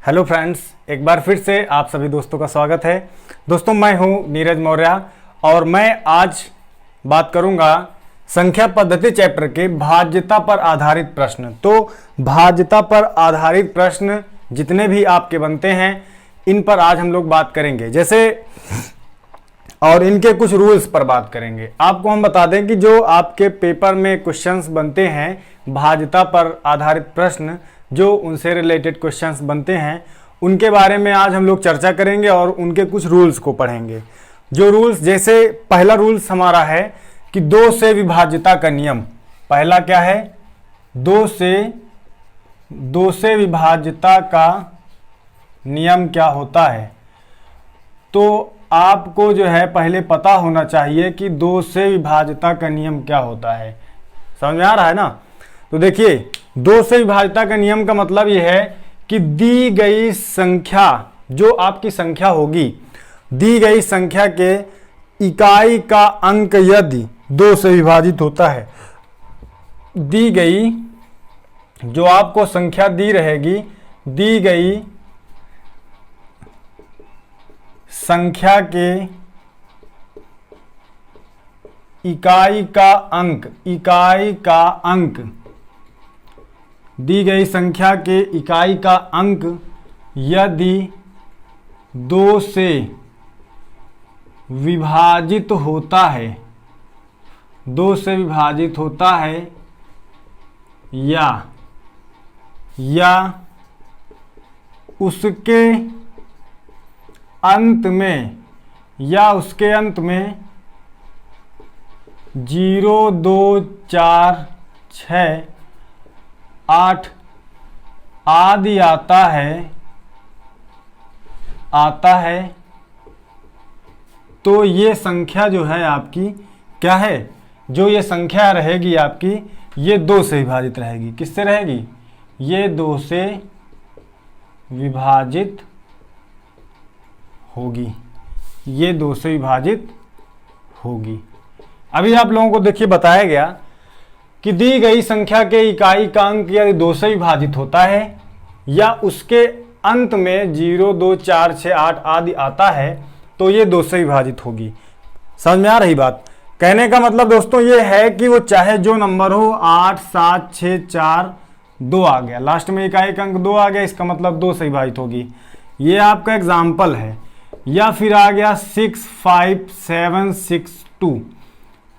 Hello friends, एक बार फिर से आप सभी दोस्तों का स्वागत है। दोस्तों, मैं हूं नीरज मौर्य और मैं आज बात करूंगा संख्या पद्धति चैप्टर के भाज्यता पर आधारित प्रश्न। तो भाज्यता पर आधारित प्रश्न जितने भी आपके बनते हैं इन पर आज हम लोग बात करेंगे, जैसे और इनके कुछ रूल्स पर बात करेंगे। आपको हम बता दें कि जो आपके पेपर में क्वेश्चंस बनते हैं भाज्यता पर आधारित प्रश्न, जो उनसे रिलेटेड क्वेश्चंस बनते हैं उनके बारे में आज हम लोग चर्चा करेंगे और उनके कुछ रूल्स को पढ़ेंगे। जो रूल्स, जैसे पहला रूल्स हमारा है कि 2 से विभाज्यता का नियम। पहला क्या है? 2 से विभाज्यता का नियम क्या होता है? तो आपको जो है पहले पता होना चाहिए कि 2 से विभाज्यता का नियम क्या होता है। समझ में आ रहा है ना? तो देखिए, 2 से विभाज्यता का नियम का मतलब यह है कि दी गई संख्या, जो आपकी संख्या होगी, दी गई संख्या के इकाई का अंक यदि 2 से विभाजित होता है, दी गई जो आपको संख्या दी रहेगी, दी गई संख्या के इकाई का अंक, दी गई संख्या के इकाई का अंक यदि 2 से विभाजित होता है, 2 से विभाजित होता है या उसके अंत में 0, 2, 4, 6, 8 आदि आता है, तो ये संख्या जो है आपकी क्या है? जो ये संख्या रहेगी आपकी, ये 2 से विभाजित रहेगी। किससे रहेगी? ये 2 से विभाजित होगी, ये 2 से विभाजित होगी। अभी आप लोगों को देखिए बताया गया कि दी गई संख्या के इकाई का अंक यदि 2 से विभाजित होता है या उसके अंत में 0, 2, 4, 6, 8 आदि आता है, तो ये 2 से विभाजित होगी। समझ में आ रही बात? कहने का मतलब दोस्तों ये है कि वो चाहे जो नंबर हो, 8, 7, 6, 4, 2 आ गया, लास्ट में इकाई का अंक 2 आ गया, इसका मतलब 2 से विभाजित होगी। ये आपका एग्जाम्पल है। या फिर आ गया 6, 5, 7, 6,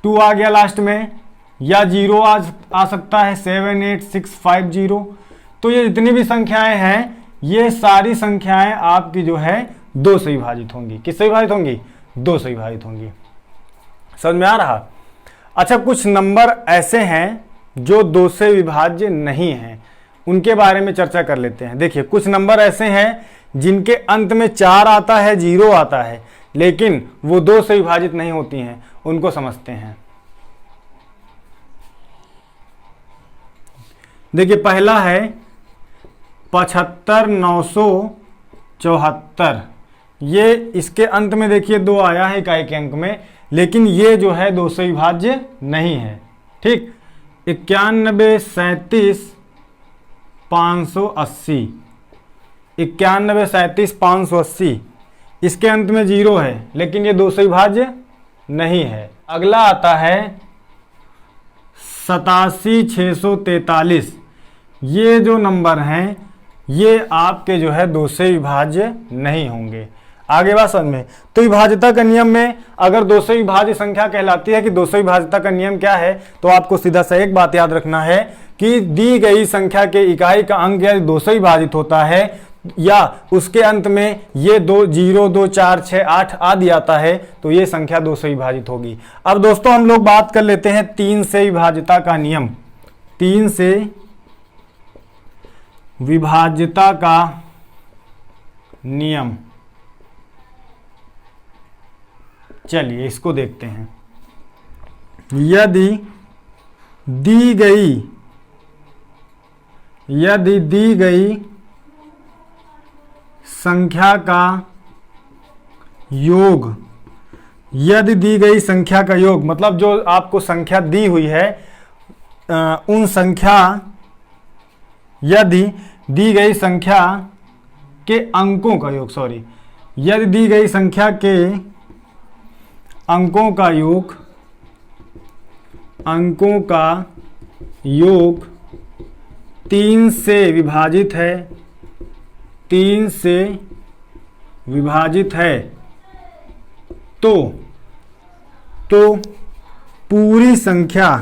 2 आ गया लास्ट में, या 0 आ सकता है, 7, 8, 6, 5, 0। तो ये जितनी भी संख्याएं हैं, ये सारी संख्याएं आपकी जो है 2 से विभाजित होंगी। किससे विभाजित होंगी? 2 से विभाजित होंगी। समझ में आ रहा? अच्छा, कुछ नंबर ऐसे हैं जो 2 से विभाज्य नहीं हैं, उनके बारे में चर्चा कर लेते हैं। देखिए, कुछ नंबर ऐसे हैं जिनके अंत में 4 आता है, 0 आता है, लेकिन वो 2 से विभाजित नहीं होती हैं, उनको समझते हैं। देखिए, पहला है 75,974। ये इसके अंत में देखिए 2 आया है इकाई के अंक में, लेकिन ये जो है 2 से विभाज्य नहीं है। ठीक। 91,37,580, 91,37,580, इसके अंत में 0 है, लेकिन ये 2 से विभाज्य नहीं है। अगला आता है 87,643। ये जो नंबर हैं ये आपके जो है 2 से विभाज्य नहीं होंगे। आगे बात समझ में? तो विभाज्यता का नियम में अगर 2 से विभाज्य संख्या कहलाती है कि 2 से विभाज्यता का नियम क्या है, तो आपको सीधा सा एक बात याद रखना है कि दी गई संख्या के इकाई का अंक यदि 2 से विभाजित होता है या उसके अंत में ये 0, 2, 4, 6, 8 आदि आता है, तो ये संख्या 2 से विभाजित होगी। अब दोस्तों हम लोग बात कर लेते हैं 3 से विभाज्यता का नियम। 3 से विभाज्यता का नियम, चलिए इसको देखते हैं। यदि दी गई संख्या का योग, यदि दी गई संख्या का योग मतलब जो आपको संख्या दी हुई है उन संख्या, यदि दी गई संख्या के अंकों का योग, सॉरी, यदि दी गई संख्या के अंकों का योग 3 से विभाजित है, 3 से विभाजित है, तो पूरी संख्या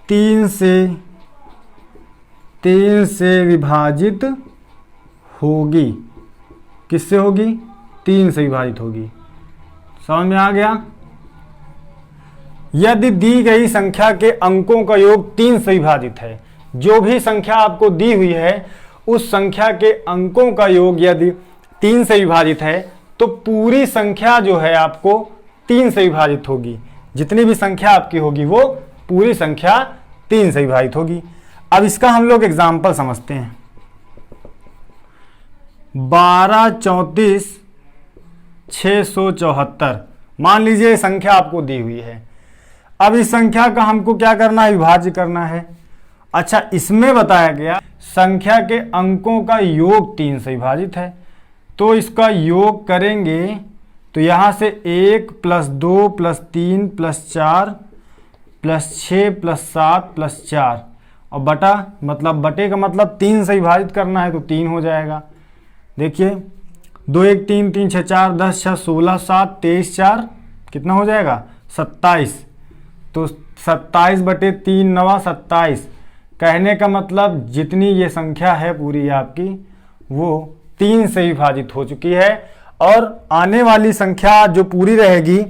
3 से विभाजित होगी। किससे होगी? 3 से विभाजित होगी। समझ में आ गया? यदि दी गई संख्या के अंकों का योग 3 से विभाजित है, जो भी संख्या आपको दी हुई है उस संख्या के अंकों का योग यदि 3 से विभाजित है तो पूरी संख्या जो है आपको 3 से विभाजित होगी। जितनी भी संख्या आपकी होगी वो पूरी संख्या 3 से विभाजित होगी। अब इसका हम लोग एग्जाम्पल समझते हैं। 12 34 674 मान लीजिए संख्या आपको दी हुई है। अब इस संख्या का हमको क्या करना है? विभाज्य करना है। अच्छा, इसमें बताया गया संख्या के अंकों का योग 3 से विभाजित है, तो इसका योग करेंगे तो यहाँ से 1 + 2 + 3 + 4 + 6 + 7 + 4 और बटा, मतलब बटे का मतलब 3 से विभाजित करना है तो 3 हो जाएगा। देखिए 2 1 3 3 6 4 10 6 16 7 23 4 कितना हो जाएगा? 27। तो 27 बटे 3 9 27। कहने का मतलब जितनी ये संख्या है पूरी आपकी वो 3 से विभाजित हो चुकी है, और आने वाली संख्या जो पूरी रहेगी,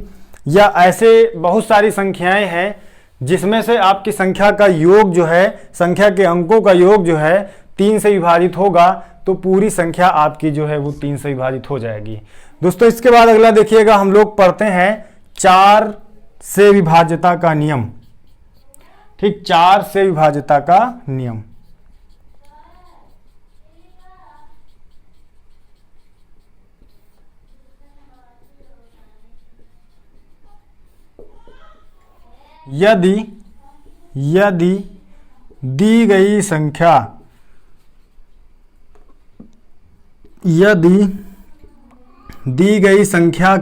या ऐसे बहुत सारी संख्याएं हैं जिसमें से आपकी संख्या का योग जो है, संख्या के अंकों का योग जो है 3 से विभाजित होगा, तो पूरी संख्या आपकी जो है वो 3 से विभाजित हो जाएगी। दोस्तों इसके बाद अगला देखिएगा, हम लोग पढ़ते हैं 4 से विभाज्यता का नियम। ठीक, 4 से विभाज्यता का नियम। यदि दी गई संख्या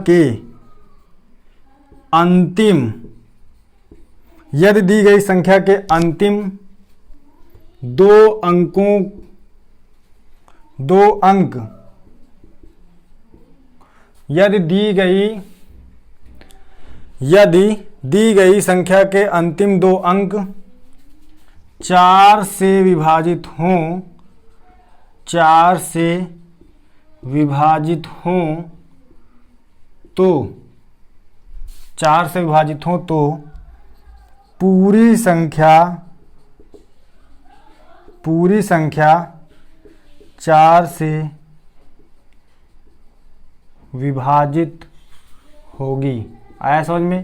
के अंतिम 2 अंक यदि दी गई संख्या के अंतिम 2 अंक 4 से विभाजित हों, 4 से विभाजित हों तो पूरी संख्या 4 से विभाजित होगी। आया समझ में?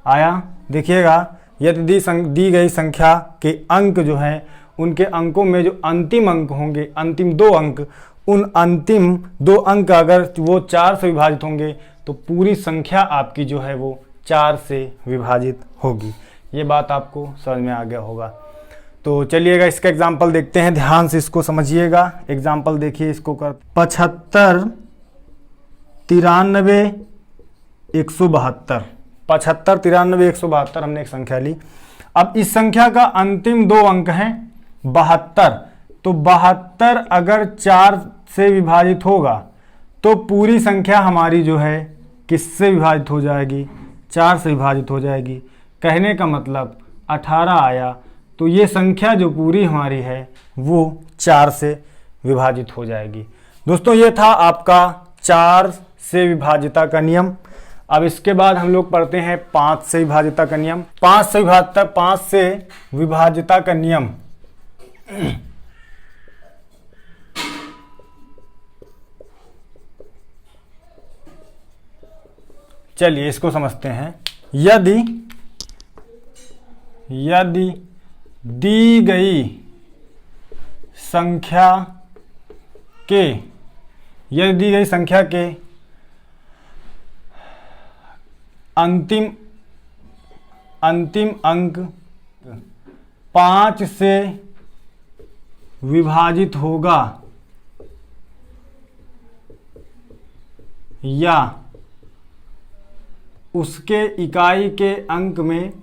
आया? देखिएगा, यदि दी गई संख्या के अंक जो हैं उनके अंकों में जो अंतिम अंक होंगे, अंतिम 2 अंक, उन अंतिम 2 अंक अगर वो 4 से विभाजित होंगे तो पूरी संख्या आपकी जो है वो 4 से विभाजित होगी। ये बात आपको समझ में आ गया होगा। तो चलिएगा इसका एग्जाम्पल देखते हैं, ध्यान से इसको समझिएगा। एग्जाम्पल देखिए, इसको कर 75 93 172। 75 93 172 हमने एक संख्या ली। अब इस संख्या का अंतिम 2 अंक हैं 72, तो 72 अगर 4 से विभाजित होगा तो पूरी संख्या हमारी जो है किससे विभाजित हो जाएगी? 4 से विभाजित हो जाएगी। कहने का मतलब 18 आया, तो ये संख्या जो पूरी हमारी है वो 4 से विभाजित हो जाएगी। दोस्तों ये था आपका 4 से विभाज्यता का नियम। अब इसके बाद हम लोग पढ़ते हैं 5 से विभाज्यता का नियम। 5 से विभाज्यता का नियम। चलिए इसको समझते हैं। यदि दी गई संख्या के अंतिम अंक 5 से विभाजित होगा या उसके इकाई के अंक में,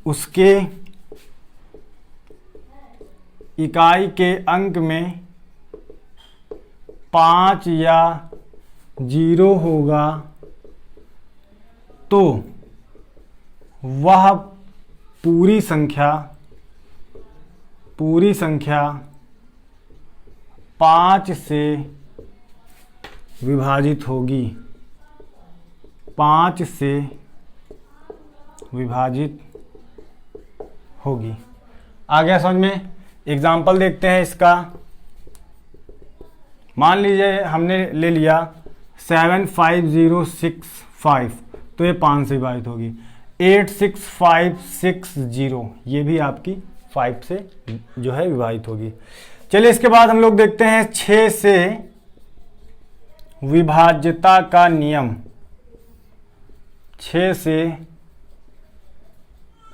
उसके इकाई के अंक में 5 या 0 होगा तो वह पूरी संख्या 5 से विभाजित होगी, 5 से विभाजित होगी। आ गया समझ में? एग्जाम्पल देखते हैं इसका। मान लीजिए हमने ले लिया 75065, तो ये 5 से विभाजित होगी। 86560, ये भी आपकी 5 से जो है विभाजित होगी। चलिए इसके बाद हम लोग देखते हैं 6 से विभाज्यता का नियम। 6 से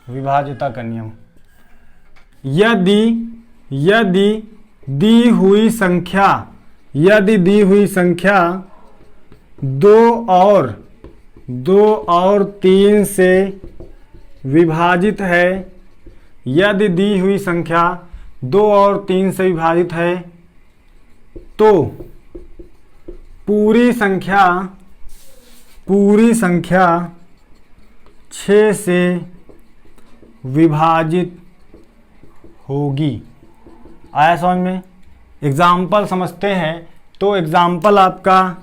विभाज्यता का नियम। यदि दी हुई संख्या 2 और 3 से विभाजित है, यदि दी हुई संख्या 2 और 3 से विभाजित है तो पूरी संख्या 6 से विभाजित होगी। आया समझ में? एग्जाम्पल समझते हैं। तो एग्जाम्पल आपका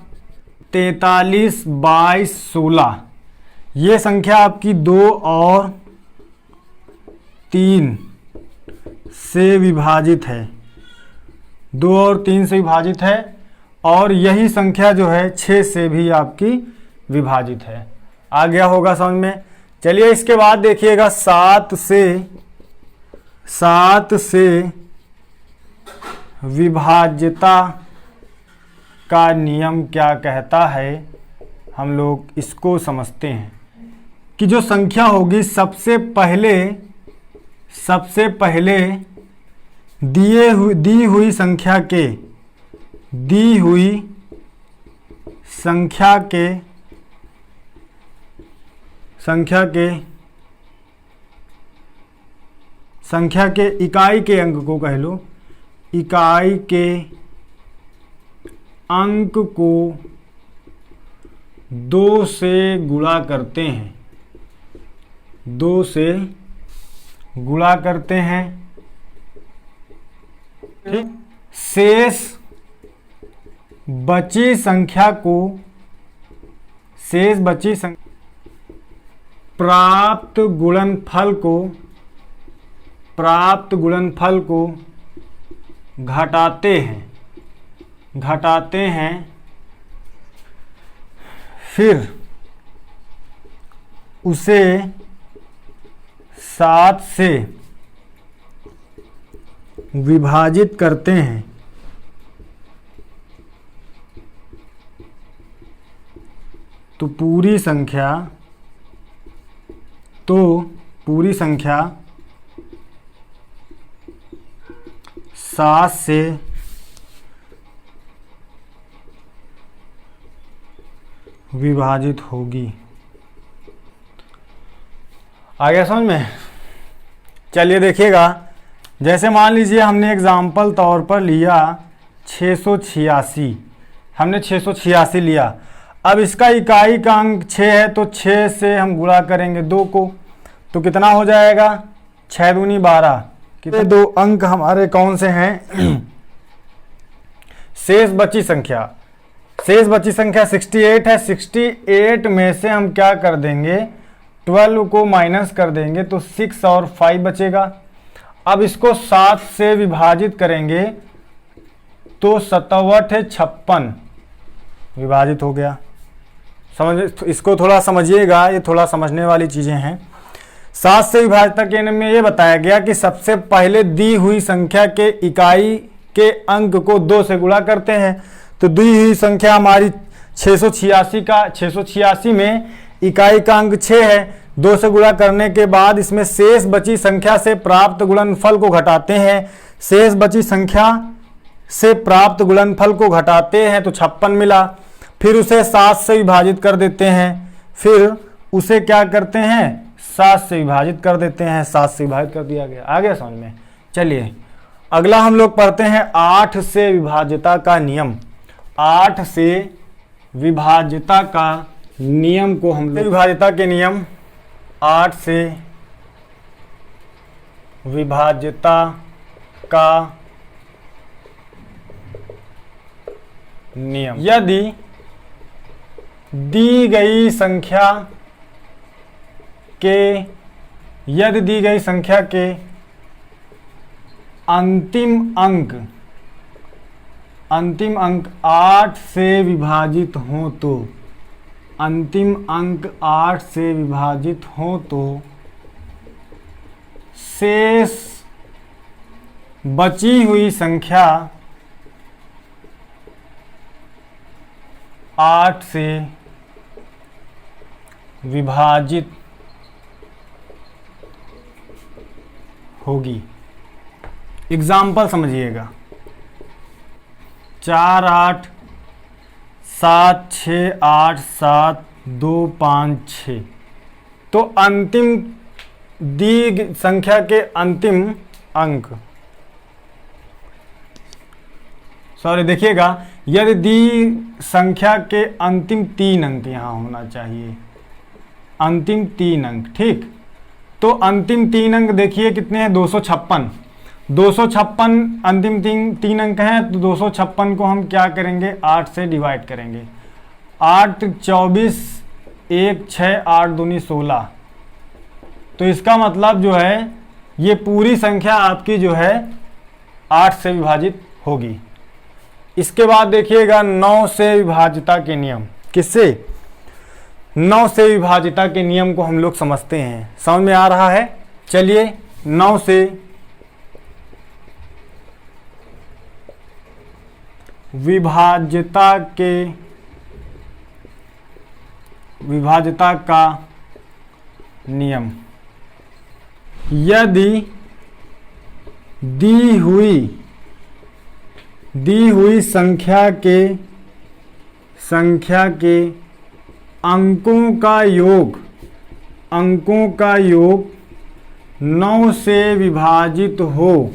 43/16, ये संख्या आपकी 2 और 3 से विभाजित है, 2 और 3 से विभाजित है, और यही संख्या जो है 6 से भी आपकी विभाजित है। आ गया होगा समझ में? चलिए इसके बाद देखिएगा 7 से विभाज्यता का नियम क्या कहता है, हम लोग इसको समझते हैं कि जो संख्या होगी सबसे पहले दी हुई संख्या के इकाई के अंक को कह लो, इकाई के अंक को 2 से गुणा करते हैं, 2 से गुणा करते हैं, ठीक। शेष बची संख्या प्राप्त गुणनफल को घटाते हैं, फिर उसे 7 से विभाजित करते हैं, तो पूरी संख्या 7 से विभाजित होगी। आ गया समझ में? चलिए देखिएगा, जैसे मान लीजिए हमने एग्जाम्पल तौर पर लिया 686, हमने 686 लिया। अब इसका इकाई का अंक 6 है, तो 6 से हम गुणा करेंगे 2 को, तो कितना हो जाएगा? 6 दूनी 12। कितने 2 अंक हमारे कौन से हैं? शेष बची संख्या 68 है। 68 में से हम क्या कर देंगे? 12 को माइनस कर देंगे, तो 6 और 5 बचेगा। अब इसको 7 से विभाजित करेंगे तो 57 56 विभाजित हो गया। इसको थोड़ा समझिएगा, ये थोड़ा समझने वाली चीज़ें हैं। 7 से विभाज्यता के नियम में ये बताया गया कि सबसे पहले दी हुई संख्या के इकाई के अंक को 2 से गुणा करते हैं। तो दी हुई संख्या हमारी 686 में इकाई का अंक 6 है। 2 से गुणा करने के बाद इसमें शेष बची संख्या से प्राप्त गुणनफल को घटाते हैं। शेष बची संख्या से प्राप्त गुणनफल को घटाते हैं तो 56 मिला। फिर उसे 7 से विभाजित कर देते हैं, फिर उसे क्या करते हैं 7 से विभाजित कर देते हैं, 7 से विभाजित कर दिया गया। आ गया समझ में। चलिए अगला हम लोग पढ़ते हैं 8 से विभाज्यता का नियम। 8 से विभाज्यता का नियम को हम लोग विभाज्यता के नियम 8 से विभाज्यता का नियम। यदि दी गई संख्या के अंतिम अंक 8 से विभाजित हो तो अंतिम अंक 8 से विभाजित हो तो शेष बची हुई संख्या 8 से विभाजित होगी। एग्जाम्पल समझिएगा, 4 8 7 6 8 7 2 5 6। तो अंतिम दी संख्या के अंतिम अंक, सॉरी देखिएगा, यदि दी संख्या के अंतिम 3 अंक यहाँ होना चाहिए, अंतिम 3 अंक, ठीक। तो अंतिम 3 अंक देखिए कितने हैं, 256। 256 अंतिम 3 अंक हैं, तो 256 को हम क्या करेंगे 8 से डिवाइड करेंगे। 8 24 1 6 8 दूनी 16। तो इसका मतलब जो है ये पूरी संख्या आपकी जो है 8 से विभाजित होगी। इसके बाद देखिएगा 9 से विभाज्यता के नियम। किससे? 9 से विभाज्यता के नियम को हम लोग समझते हैं। समझ में आ रहा है? चलिए 9 से विभाज्यता का नियम। यदि दी हुई संख्या के अंकों का योग 9 से विभाजित हो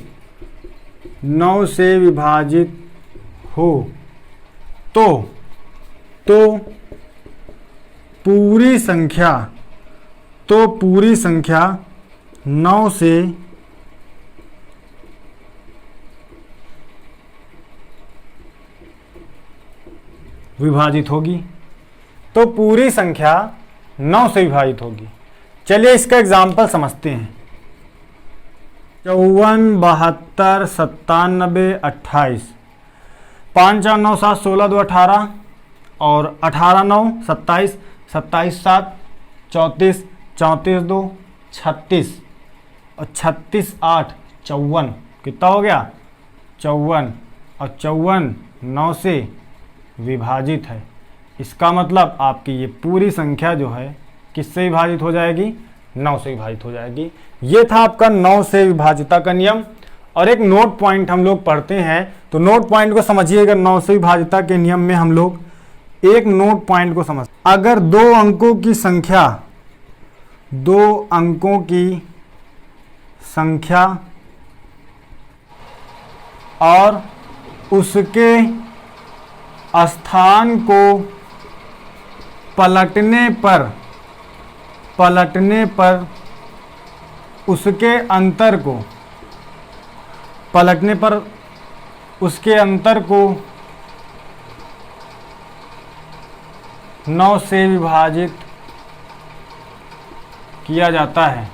तो पूरी संख्या 9 से विभाजित होगी। तो पूरी संख्या 9 से विभाजित होगी। चलिए इसका एग्जाम्पल समझते हैं। 54 72 97 28, 5 4 9 7 16 2 18 और 18 9 27 27 7 34 34 2 36 और 36 8 54। कितना हो गया 54, और 54 9 से विभाजित है। इसका मतलब आपकी ये पूरी संख्या जो है किससे विभाजित हो जाएगी 9 से विभाजित हो जाएगी। ये था आपका 9 से विभाज्यता का नियम। और एक नोट पॉइंट हम लोग पढ़ते हैं, तो नोट पॉइंट को समझिएगा। 9 से विभाज्यता के नियम में हम लोग एक नोट पॉइंट को समझ, अगर 2 अंकों की संख्या और उसके स्थान को पलटने पर उसके अंतर को 9 से विभाजित किया जाता है।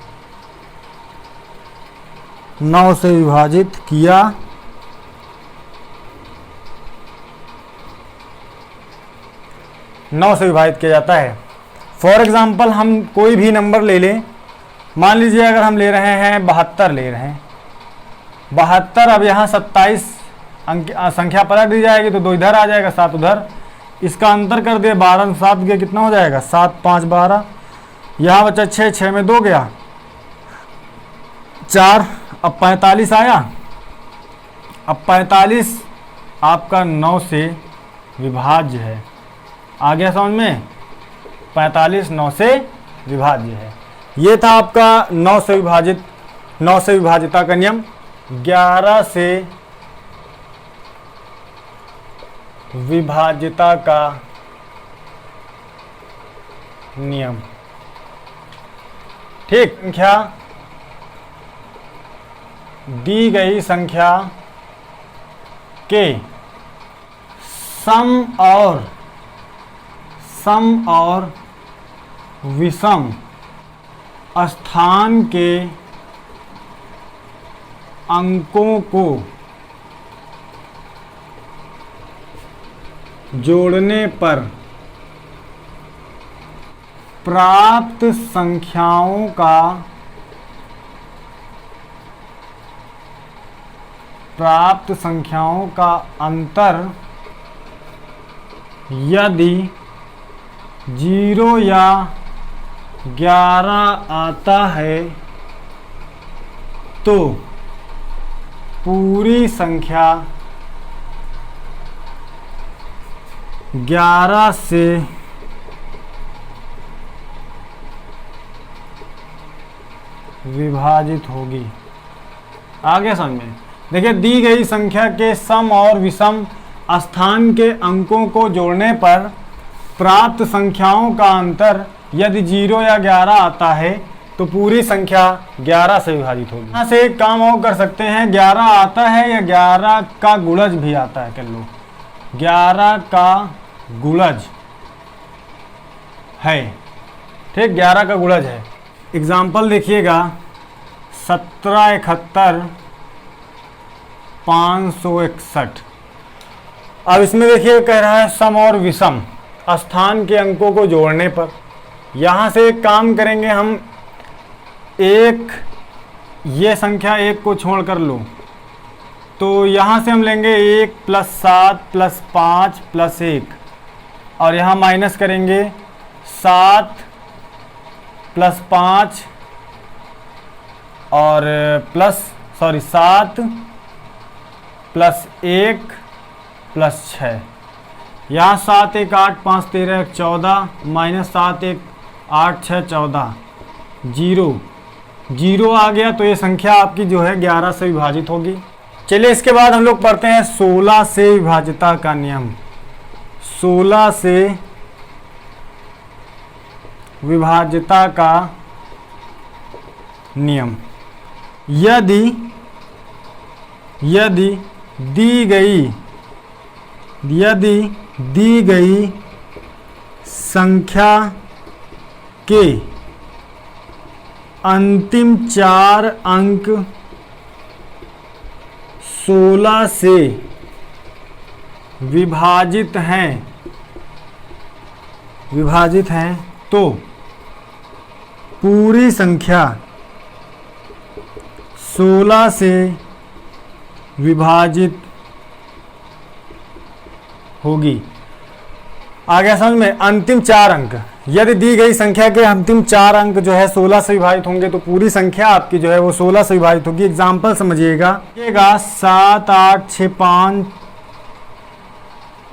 9 से विभाजित किया जाता है। फॉर एग्जाम्पल हम कोई भी नंबर ले लें, मान लीजिए अगर हम ले रहे हैं 72 ले रहे हैं 72। अब यहाँ 27 अंक संख्या पलट दी जाएगी तो 2 इधर आ जाएगा 7 उधर, इसका अंतर कर दिया 12 7 गया, कितना हो जाएगा 7 5 12। यहाँ बचा 6 6 में 2 गया 4, अब 45 आया अब 45 आपका 9 से विभाज्य है। आ गया समझ में? 45 9 से विभाज्य है। ये था आपका 9 से विभाजिता का नियम। 11 से विभाजिता का नियम। ठीक, संख्या दी गई संख्या के सम और विषम स्थान के अंकों को जोड़ने पर प्राप्त संख्याओं का अंतर यदि 0 या 11 आता है तो पूरी संख्या 11 से विभाजित होगी। आगे समझ में देखिए, दी गई संख्या के सम और विषम स्थान के अंकों को जोड़ने पर प्राप्त संख्याओं का अंतर यदि 0 या 11 आता है तो पूरी संख्या 11 से विभाजित होगी। यहाँ से एक काम और कर सकते हैं, 11 आता है या 11 का गुणज भी आता है, कर लो 11 का गुणज है। ठीक, 11 का गुणज है। एग्जाम्पल देखिएगा, 17 71 561। अब इसमें देखिए कह रहा है सम और विषम स्थान के अंकों को जोड़ने पर। यहाँ से एक काम करेंगे हम, ये संख्या 1 को छोड़ कर लो तो यहाँ से हम लेंगे 1 + 7 + 5 + 1 और यहाँ माइनस करेंगे 7 + 5 और सात प्लस 1 + 6। यहाँ 7 1 8 5 13 1 14 -7 1 8 6 14 0 आ गया। तो ये संख्या आपकी जो है 11 से विभाजित होगी। चलिए इसके बाद हम लोग पढ़ते हैं 16 से विभाजिता का नियम। 16 से विभाजिता का नियम। यदि दी गई संख्या के अंतिम 4 अंक 16 से विभाजित हैं तो पूरी संख्या 16 से विभाजित होगी। आ गया समझ में? अंतिम 4 अंक, यदि दी गई संख्या के अंतिम 4 अंक जो है 16 से विभाजित होंगे तो पूरी संख्या आपकी जो है वो 16 से विभाजित होगी। एग्जाम्पल समझिएगा, 7 8 6 5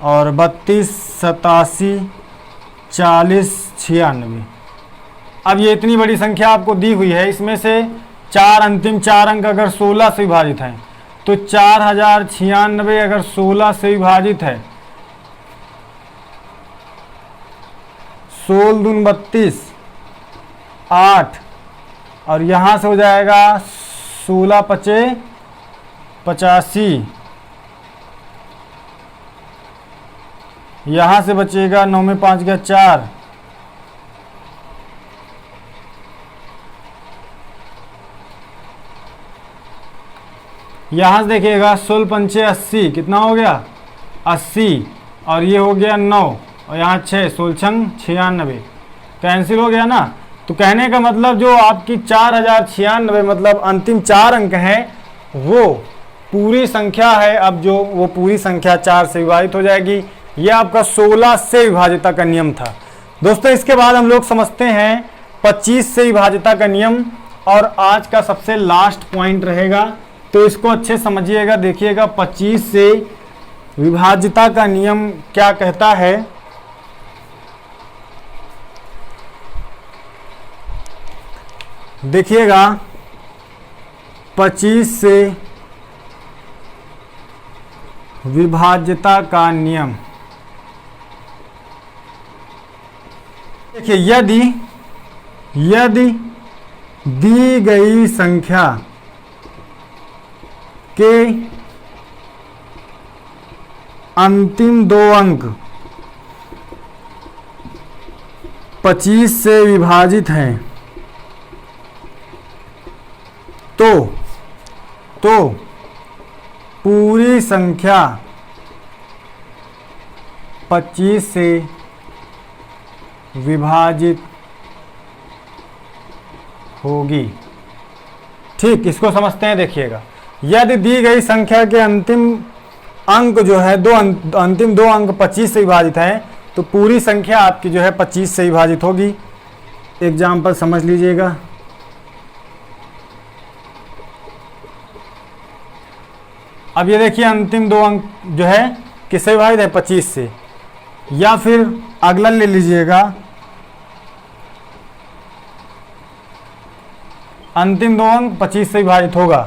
और 32 87 40 96। अब ये इतनी बड़ी संख्या आपको दी हुई है, इसमें से अंतिम 4 अंक अगर 16 से विभाजित हैं तो 4096 अगर 16 से विभाजित है, 16 दून 32 8 और यहाँ से हो जाएगा 16 पचे 85, यहाँ से बचेगा 9 में 5 गया 4, यहाँ से देखिएगा 16 पंचे 80, कितना हो गया 80 और ये हो गया 9 और यहाँ 6, 16 छंग 96, कैंसिल हो गया ना। तो कहने का मतलब जो आपकी 4096 मतलब अंतिम 4 अंक हैं वो पूरी संख्या है। अब जो वो पूरी संख्या 4 से विभाजित हो जाएगी। ये आपका 16 से विभाजिता का नियम था। दोस्तों इसके बाद हम लोग समझते हैं 25 से विभाजिता का नियम और आज का सबसे लास्ट पॉइंट रहेगा तो इसको अच्छे समझिएगा, देखिएगा 25 से विभाज्यता का नियम क्या कहता है। देखिएगा 25 से विभाज्यता का नियम। देखिए यदि दी गई संख्या के अंतिम दो अंक 25 से विभाजित हैं तो पूरी संख्या 25 से विभाजित होगी। ठीक, इसको समझते हैं। देखिएगा, यदि दी गई संख्या के अंतिम अंक जो है अंतिम दो अंक 25 से विभाजित है तो पूरी संख्या आपकी जो है 25 से विभाजित होगी। एग्जाम्पल समझ लीजिएगा। अब ये देखिए अंतिम दो अंक जो है किससे विभाजित है? 25 से। या फिर अगला ले लीजिएगा, अंतिम दो अंक 25 से विभाजित होगा।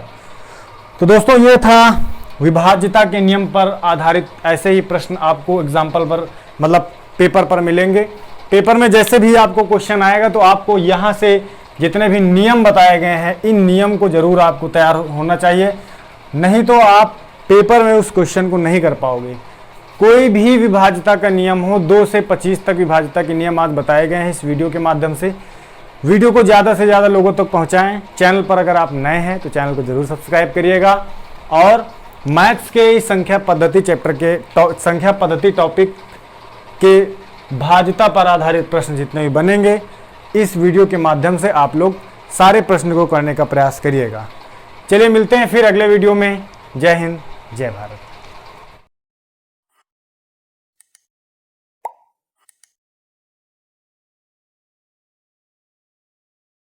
तो दोस्तों ये था विभाज्यता के नियम पर आधारित ऐसे ही प्रश्न आपको एग्जाम्पल पर मतलब पेपर पर मिलेंगे। पेपर में जैसे भी आपको क्वेश्चन आएगा तो आपको यहाँ से जितने भी नियम बताए गए हैं इन नियम को जरूर आपको तैयार होना चाहिए, नहीं तो आप पेपर में उस क्वेश्चन को नहीं कर पाओगे। कोई भी विभाज्यता का नियम हो, 2 से 25 तक विभाज्यता के नियम आज बताए गए हैं इस वीडियो के माध्यम से। वीडियो को ज़्यादा से ज़्यादा लोगों तक पहुँचाएँ। चैनल पर अगर आप नए हैं तो चैनल को जरूर सब्सक्राइब करिएगा और मैथ्स के संख्या पद्धति चैप्टर के संख्या पद्धति टॉपिक के भाज्यता पर आधारित प्रश्न जितने भी बनेंगे इस वीडियो के माध्यम से आप लोग सारे प्रश्न को करने का प्रयास करिएगा। चलिए मिलते हैं फिर अगले वीडियो में। जय हिंद, जय भारत।